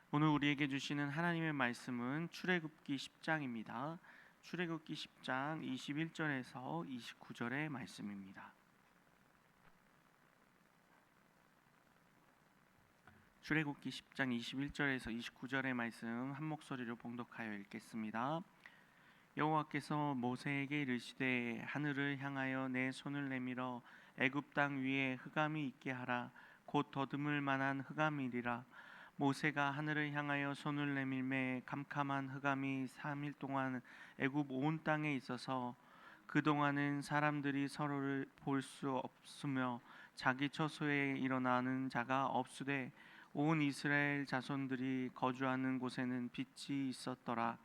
오늘 우리에게 주시는 하나님의 말씀은 출애굽기 10장입니다. 출애굽기 10장 21절에서 29절의 말씀입니다. 출애굽기 10장 21절에서 29절의 말씀 한 목소리로 봉독하여 읽겠습니다. 여호와께서 모세에게 이르시되 하늘을 향하여 내 손을 내밀어 애굽 땅 위에 흑암이 있게 하라. 곧 더듬을 만한 흑암이리라. 모세가 하늘을 향하여 손을 내밀매 캄캄한 흑암이 3일 동안 애굽 온 땅에 있어서 그동안은 사람들이 서로를 볼 수 없으며 자기 처소에 일어나는 자가 없으되 온 이스라엘 자손들이 거주하는 곳에는 빛이 있었더라.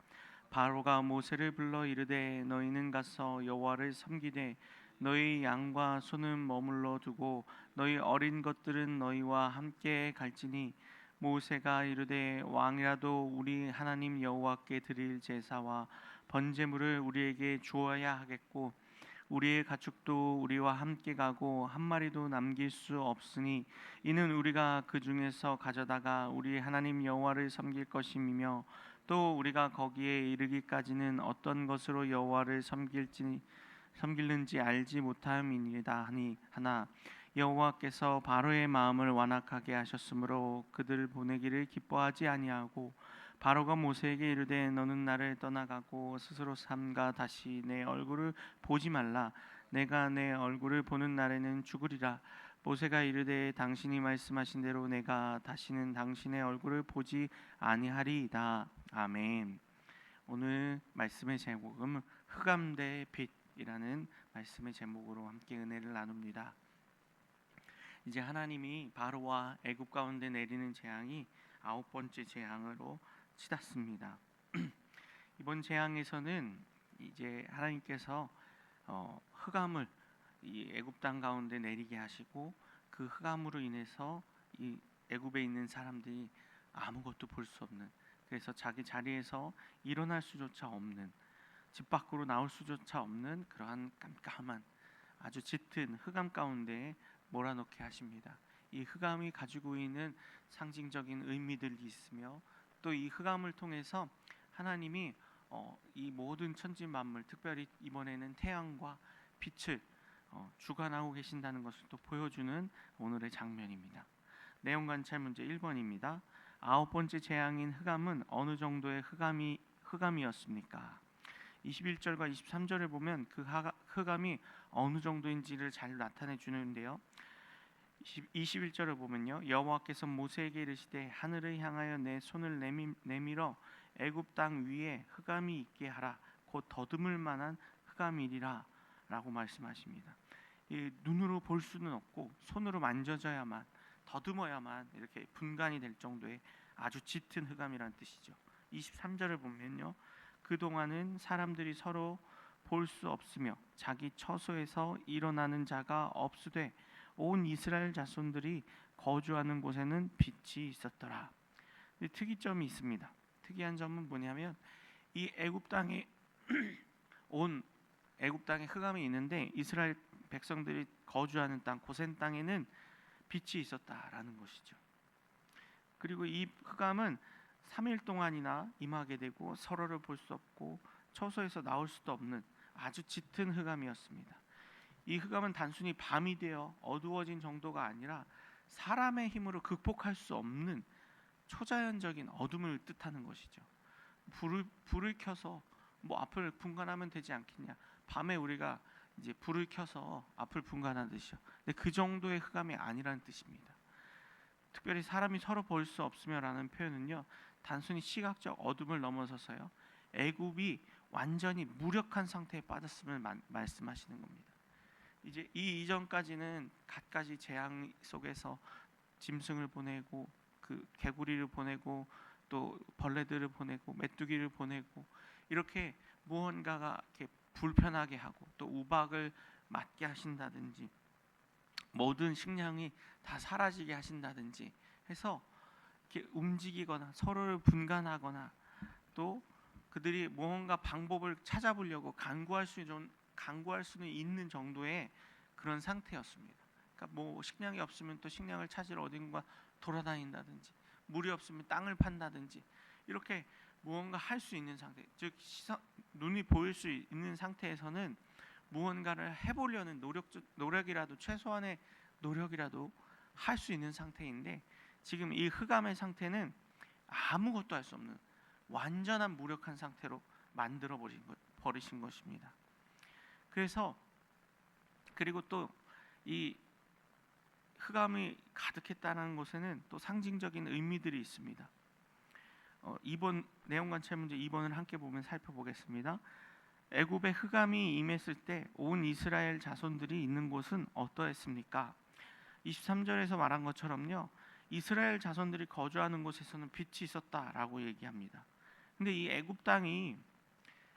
바로가 모세를 불러 이르되 너희는 가서 여호와를 섬기되 너희 양과 소는 머물러 두고 너희 어린 것들은 너희와 함께 갈지니 모세가 이르되 왕이라도 우리 하나님 여호와께 드릴 제사와 번제물을 우리에게 주어야 하겠고 우리의 가축도 우리와 함께 가고 한 마리도 남길 수 없으니 이는 우리가 그 중에서 가져다가 우리 하나님 여호와를 섬길 것임이며 또 우리가 거기에 이르기까지는 어떤 것으로 여호와를 섬길는지 알지 못함이니이다 하나 여호와께서 바로의 마음을 완악하게 하셨으므로 그들을 보내기를 기뻐하지 아니하고 바로가 모세에게 이르되 너는 나를 떠나가고 스스로 삼가 다시 내 얼굴을 보지 말라. 내가 내 얼굴을 보는 날에는 죽으리라. 모세가 이르되 당신이 말씀하신 대로 내가 다시는 당신의 얼굴을 보지 아니하리이다. 아멘. 오늘 말씀의 제목은 흑암 대 빛이라는 말씀의 제목으로 함께 은혜를 나눕니다. 이제 하나님이 바로와 애굽 가운데 내리는 재앙이 9번째 재앙으로 치닫습니다. 이번 재앙에서는 이제 하나님께서 흑암을 이 애굽 땅 가운데 내리게 하시고 그 흑암으로 인해서 이 애굽에 있는 사람들이 아무것도 볼 수 없는, 그래서 자기 자리에서 일어날 수조차 없는, 집 밖으로 나올 수조차 없는 그러한 깜깜한 아주 짙은 흑암 가운데 몰아넣게 하십니다. 이 흑암이 가지고 있는 상징적인 의미들이 있으며 또 이 흑암을 통해서 하나님이 이 모든 천지 만물, 특별히 이번에는 태양과 빛을 주관하고 계신다는 것을 또 보여주는 오늘의 장면입니다. 내용 관찰 문제 1번입니다. 9번째 재앙인 흑암은 어느 정도의 흑암이었습니까? 21절과 23절을 보면 그 흑암이 어느 정도인지를 잘 나타내 주는데요. 21절을 보면요, 여호와께서 모세에게 이르시되 하늘을 향하여 내 손을 내밀어 애굽 땅 위에 흑암이 있게 하라. 곧 더듬을 만한 흑암이리라 라고 말씀하십니다. 눈으로 볼 수는 없고 손으로 만져져야만, 더듬어야만 이렇게 분간이 될 정도의 아주 짙은 흑암이라는 뜻이죠. 23절을 보면요, 그동안은 사람들이 서로 볼 수 없으며 자기 처소에서 일어나는 자가 없으되 온 이스라엘 자손들이 거주하는 곳에는 빛이 있었더라. 특이점이 있습니다. 특이한 점은 뭐냐면 이 애굽 땅에 온 애굽 땅에 흑암이 있는데 이스라엘 백성들이 거주하는 땅, 고센 땅에는 빛이 있었다라는 것이죠. 그리고 이 흑암은 3일 동안이나 임하게 되고 서로를 볼 수 없고 처소에서 나올 수도 없는 아주 짙은 흑암이었습니다. 이 흑암은 단순히 밤이 되어 어두워진 정도가 아니라 사람의 힘으로 극복할 수 없는 초자연적인 어둠을 뜻하는 것이죠. 불을 켜서 뭐 앞을 분간하면 되지 않겠냐. 밤에 우리가 이제 불을 켜서 앞을 분간하듯이요. 근데 그 정도의 흑암이 아니라는 뜻입니다. 특별히 사람이 서로 볼 수 없으며라는 표현은요, 단순히 시각적 어둠을 넘어서서요, 애굽이 완전히 무력한 상태에 빠졌음을 말씀하시는 겁니다. 이제 이 이전까지는 갖가지 재앙 속에서 짐승을 보내고 그 개구리를 보내고 또 벌레들을 보내고 메뚜기를 보내고 이렇게 무언가가 이렇게 불편하게 하고 또 우박을 맞게 하신다든지 모든 식량이 다 사라지게 하신다든지 해서 이렇게 움직이거나 서로를 분간하거나 또 그들이 무언가 방법을 찾아보려고 강구할 수는 있는 정도의 그런 상태였습니다. 그러니까 뭐 식량이 없으면 또 식량을 찾으러 어딘가 돌아다닌다든지 물이 없으면 땅을 판다든지 이렇게 무언가 할 수 있는 상태, 즉 눈이 보일 수 있는 상태에서는 무언가를 해보려는 노력이라도, 최소한의 노력이라도 할 수 있는 상태인데, 지금 이 흑암의 상태는 아무것도 할 수 없는 완전한 무력한 상태로 만들어 버리신 것입니다. 그리고 또 이 흑암이 가득했다는 것에는 또 상징적인 의미들이 있습니다. 2번 내용관찰 문제 2번을 함께 보면 살펴보겠습니다. 애굽에 흑암이 임했을 때 온 이스라엘 자손들이 있는 곳은 어떠했습니까? 23절에서 말한 것처럼요, 이스라엘 자손들이 거주하는 곳에서는 빛이 있었다라고 얘기합니다. 근데 이 애굽 땅이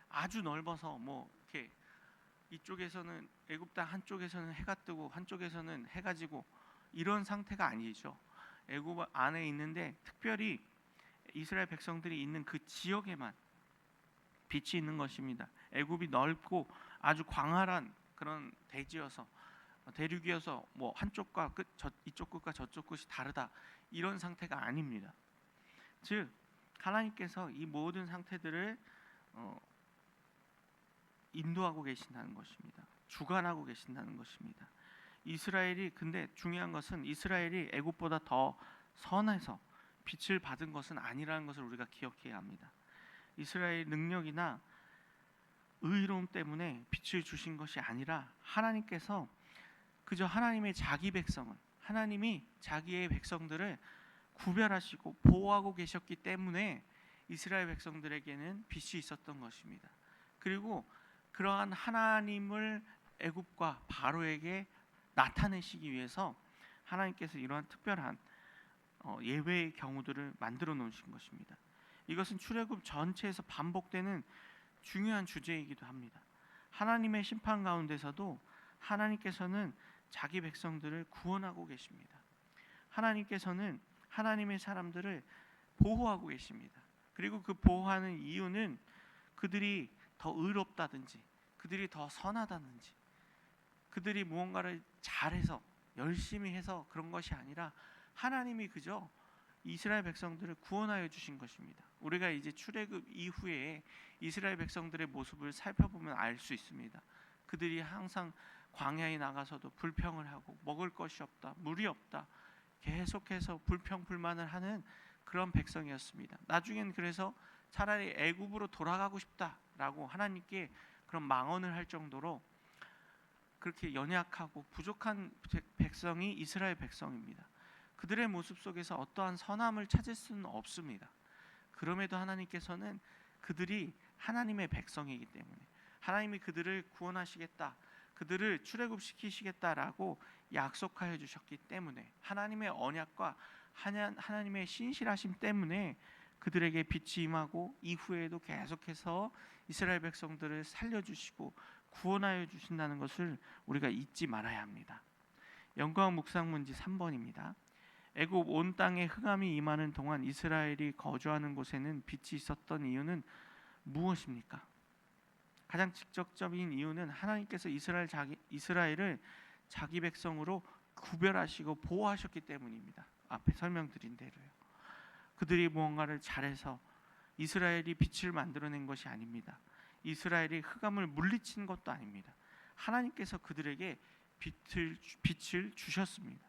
아주 넓어서 뭐 이렇게 이쪽에서는 애굽 땅 한쪽에서는 해가 뜨고 한쪽에서는 해가 지고 이런 상태가 아니죠. 애굽 안에 있는데 특별히 이스라엘 백성들이 있는 그 지역에만 빛이 있는 것입니다. 애굽이 넓고 아주 광활한 그런 대지여서, 대륙이어서 뭐 한쪽과 이쪽 끝과 저쪽 끝이 다르다 이런 상태가 아닙니다. 즉 하나님께서 이 모든 상태들을 인도하고 계신다는 것입니다. 주관하고 계신다는 것입니다. 이스라엘이, 근데 중요한 것은 이스라엘이 애굽보다 더 선해서 빛을 받은 것은 아니라는 것을 우리가 기억해야 합니다. 이스라엘 능력이나 의로움 때문에 빛을 주신 것이 아니라 하나님께서 그저 하나님의 자기 백성을, 하나님이 자기의 백성들을 구별하시고 보호하고 계셨기 때문에 이스라엘 백성들에게는 빛이 있었던 것입니다. 그리고 그러한 하나님을 애굽과 바로에게 나타내시기 위해서 하나님께서 이러한 특별한 예외의 경우들을 만들어 놓으신 것입니다. 이것은 출애굽 전체에서 반복되는 중요한 주제이기도 합니다. 하나님의 심판 가운데서도 하나님께서는 자기 백성들을 구원하고 계십니다. 하나님께서는 하나님의 사람들을 보호하고 계십니다. 그리고 그 보호하는 이유는 그들이 더 의롭다든지 그들이 더 선하다든지 그들이 무언가를 잘해서 열심히 해서 그런 것이 아니라 하나님이 그저 이스라엘 백성들을 구원하여 주신 것입니다. 우리가 이제 출애굽 이후에 이스라엘 백성들의 모습을 살펴보면 알 수 있습니다. 그들이 항상 광야에 나가서도 불평을 하고 먹을 것이 없다, 물이 없다, 계속해서 불평불만을 하는 그런 백성이었습니다. 나중엔 그래서 차라리 애굽으로 돌아가고 싶다라고 하나님께 그런 망언을 할 정도로 그렇게 연약하고 부족한 백성이 이스라엘 백성입니다. 그들의 모습 속에서 어떠한 선함을 찾을 수는 없습니다. 그럼에도 하나님께서는 그들이 하나님의 백성이기 때문에 하나님이 그들을 구원하시겠다, 그들을 출애굽시키시겠다라고 약속하여 주셨기 때문에 하나님의 언약과 하나님의 신실하심 때문에 그들에게 빛이 임하고 이후에도 계속해서 이스라엘 백성들을 살려주시고 구원하여 주신다는 것을 우리가 잊지 말아야 합니다. 영광 묵상 문제 3번입니다. 애굽 온 땅에 흑암이 임하는 동안 이스라엘이 거주하는 곳에는 빛이 있었던 이유는 무엇입니까? 가장 직접적인 이유는 하나님께서 이스라엘을 자기 백성으로 구별하시고 보호하셨기 때문입니다. 앞에 설명드린 대로요. 그들이 무언가를 잘해서 이스라엘이 빛을 만들어낸 것이 아닙니다. 이스라엘이 흑암을 물리친 것도 아닙니다. 하나님께서 그들에게 빛을 주셨습니다.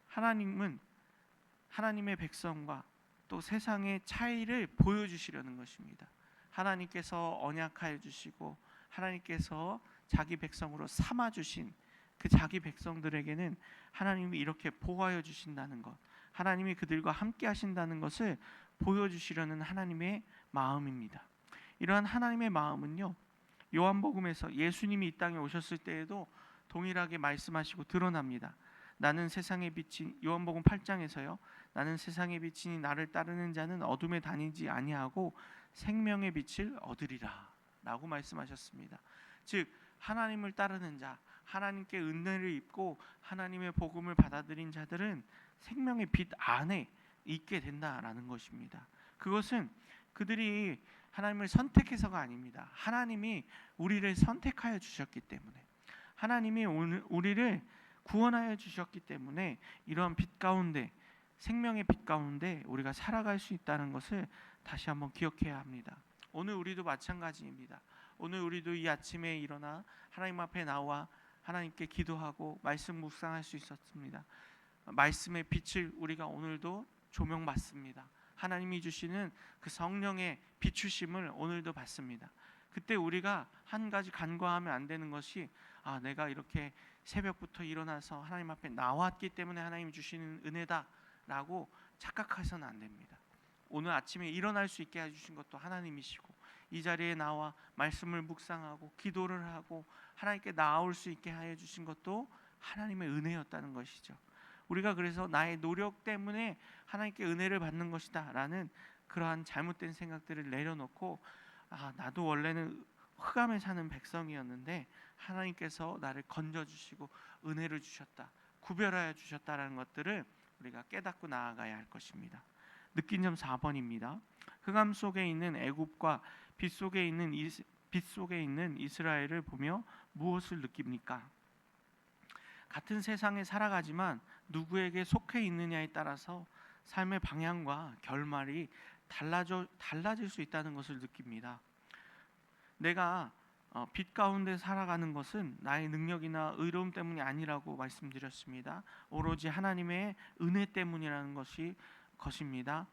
하나님은 하나님의 백성과 또 세상의 차이를 보여주시려는 것입니다. 하나님께서 언약하여 주시고 하나님께서 자기 백성으로 삼아 주신 그 자기 백성들에게는 하나님이 이렇게 보호하여 주신다는 것, 하나님이 그들과 함께 하신다는 것을 보여주시려는 하나님의 마음입니다. 이러한 하나님의 마음은요, 요한복음에서 예수님이 이 땅에 오셨을 때에도 동일하게 말씀하시고 드러납니다. 나는 세상의 빛이, 요한복음 8장에서요, 나는 세상의 빛이니 나를 따르는 자는 어둠에 다니지 아니하고 생명의 빛을 얻으리라 라고 말씀하셨습니다. 즉 하나님을 따르는 자, 하나님께 은혜를 입고 하나님의 복음을 받아들인 자들은 생명의 빛 안에 있게 된다라는 것입니다. 그것은 그들이 하나님을 선택해서가 아닙니다. 하나님이 우리를 선택하여 주셨기 때문에, 하나님이 우리를 구원하여 주셨기 때문에 이러한 빛 가운데 생명의 빛 가운데 우리가 살아갈 수 있다는 것을 다시 한번 기억해야 합니다. 오늘 우리도 마찬가지입니다. 오늘 우리도 이 아침에 일어나 하나님 앞에 나와 하나님께 기도하고 말씀 묵상할 수 있었습니다. 말씀의 빛을 우리가 오늘도 조명받습니다. 하나님이 주시는 그 성령의 비추심을 오늘도 받습니다. 그때 우리가 한 가지 간과하면 안 되는 것이 내가 이렇게 새벽부터 일어나서 하나님 앞에 나왔기 때문에 하나님이 주시는 은혜다라고 착각해서는 안 됩니다. 오늘 아침에 일어날 수 있게 해주신 것도 하나님이시고, 이 자리에 나와 말씀을 묵상하고 기도를 하고 하나님께 나아올 수 있게 하여 주신 것도 하나님의 은혜였다는 것이죠. 우리가 그래서 나의 노력 때문에 하나님께 은혜를 받는 것이다 라는 그러한 잘못된 생각들을 내려놓고, 나도 원래는 흑암에 사는 백성이었는데 하나님께서 나를 건져주시고 은혜를 주셨다, 구별하여 주셨다라는 것들을 우리가 깨닫고 나아가야 할 것입니다. 느낀 점 4번입니다. 흑암 속에 있는 애굽과 빛 속에 있는 이스라엘을 보며 무엇을 느낍니까? 같은 세상에 살아가지만 누구에게 속해 있느냐에 따라서 삶의 방향과 결말이 달라질 수 있다는 것을 느낍니다. 내가 빛 가운데 살아가는 것은 나의 능력이나 의로움 때문이 아니라고 말씀드렸습니다. 오로지 하나님의 은혜 때문이라는 것입니다.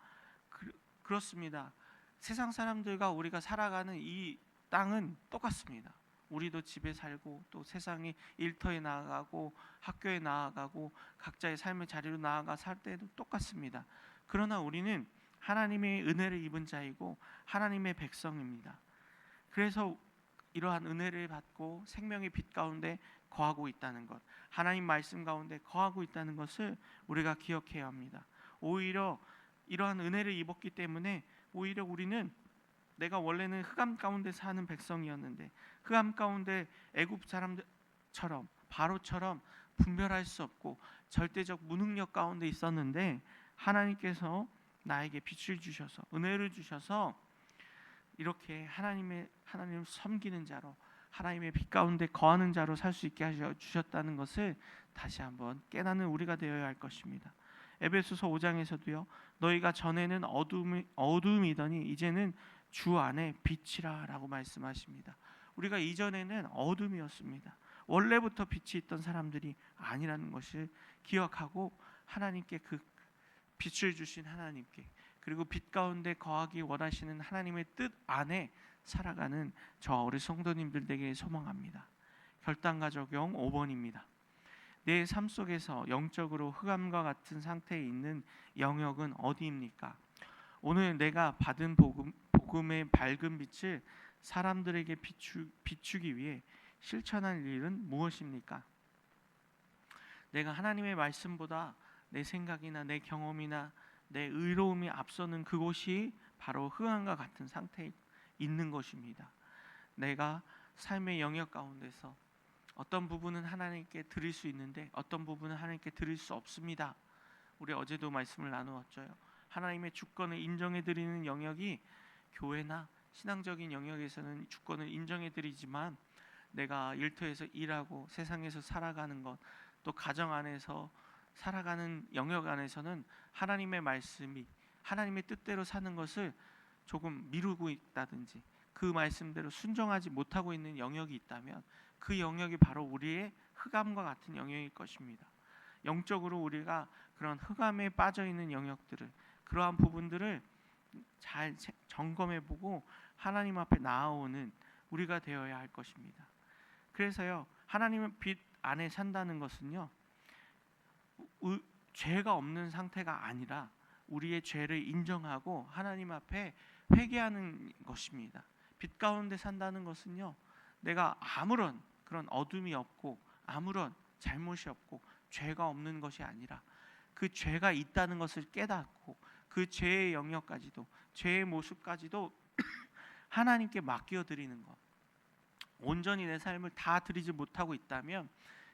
그렇습니다. 세상 사람들과 우리가 살아가는 이 땅은 똑같습니다. 우리도 집에 살고 또 세상에 일터에 나아가고 학교에 나아가고 각자의 삶의 자리로 나아가 살 때도 똑같습니다. 그러나 우리는 하나님의 은혜를 입은 자이고 하나님의 백성입니다. 그래서 이러한 은혜를 받고 생명의 빛 가운데 거하고 있다는 것, 하나님 말씀 가운데 거하고 있다는 것을 우리가 기억해야 합니다. 오히려 이러한 은혜를 입었기 때문에 오히려 우리는, 내가 원래는 흑암 가운데 사는 백성이었는데 흑암 가운데 애굽 사람들처럼 바로처럼 분별할 수 없고 절대적 무능력 가운데 있었는데 하나님께서 나에게 빛을 주셔서 은혜를 주셔서 이렇게 하나님을 섬기는 자로, 하나님의 빛 가운데 거하는 자로 살 수 있게 하셔 주셨다는 것을 다시 한번 깨닫는 우리가 되어야 할 것입니다. 에베소서 5장에서도요, 너희가 전에는 어둠이더니 이제는 주 안에 빛이라라고 말씀하십니다. 우리가 이전에는 어둠이었습니다. 원래부터 빛이 있던 사람들이 아니라는 것을 기억하고 하나님께, 그 빛을 주신 하나님께, 그리고 빛 가운데 거하기 원하시는 하나님의 뜻 안에 살아가는 저 우리 성도님들 되게 소망합니다. 결단과 적용 5번입니다. 내 삶 속에서 영적으로 흑암과 같은 상태에 있는 영역은 어디입니까? 오늘 내가 받은 복음의 밝은 빛을 사람들에게 비추기 위해 실천할 일은 무엇입니까? 내가 하나님의 말씀보다 내 생각이나 내 경험이나 내 의로움이 앞서는 그곳이 바로 흑암과 같은 상태에 있는 것입니다. 내가 삶의 영역 가운데서 어떤 부분은 하나님께 드릴 수 있는데 어떤 부분은 하나님께 드릴 수 없습니다. 우리 어제도 말씀을 나누었죠. 하나님의 주권을 인정해 드리는 영역이 교회나 신앙적인 영역에서는 주권을 인정해 드리지만, 내가 일터에서 일하고 세상에서 살아가는 것, 또 가정 안에서 살아가는 영역 안에서는 하나님의 말씀이, 하나님의 뜻대로 사는 것을 조금 미루고 있다든지 그 말씀대로 순종하지 못하고 있는 영역이 있다면 그 영역이 바로 우리의 흑암과 같은 영역일 것입니다. 영적으로 우리가 그런 흑암에 빠져 있는 영역들을, 그러한 부분들을 잘 점검해보고 하나님 앞에 나아오는 우리가 되어야 할 것입니다. 그래서요, 하나님의 빛 안에 산다는 것은요, 죄가 없는 상태가 아니라 우리의 죄를 인정하고 하나님 앞에 회개하는 것입니다. 빛 가운데 산다는 것은요, 내가 아무런 그런 어둠이 없고 아무런 잘못이 없고 죄가 없는 것이 아니라 그 죄가 있다는 것을 깨닫고 그 죄의 영역까지도, 죄의 모습까지도 하나님께 맡겨드리는 것. 온전히 내 삶을 다 드리지 못하고 있다면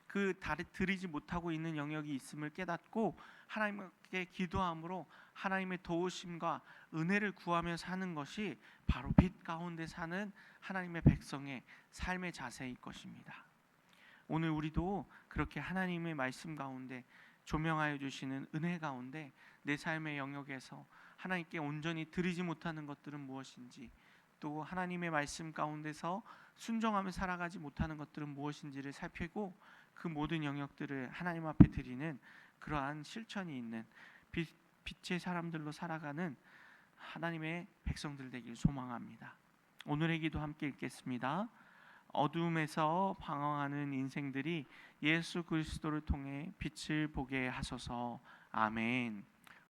그 드리지 못하고 있는 영역이 있음을 깨닫고 하나님께 기도함으로 하나님의 도우심과 은혜를 구하며 사는 것이 바로 빛 가운데 사는 하나님의 백성의 삶의 자세일 것입니다. 오늘 우리도 그렇게 하나님의 말씀 가운데 조명하여 주시는 은혜 가운데 내 삶의 영역에서 하나님께 온전히 드리지 못하는 것들은 무엇인지, 또 하나님의 말씀 가운데서 순종하며 살아가지 못하는 것들은 무엇인지를 살피고 그 모든 영역들을 하나님 앞에 드리는 그러한 실천이 있는 빛의 사람들로 살아가는 하나님의 백성들 되길 소망합니다. 오늘의 기도 함께 읽겠습니다. 어둠에서 방황하는 인생들이 예수 그리스도를 통해 빛을 보게 하소서. 아멘.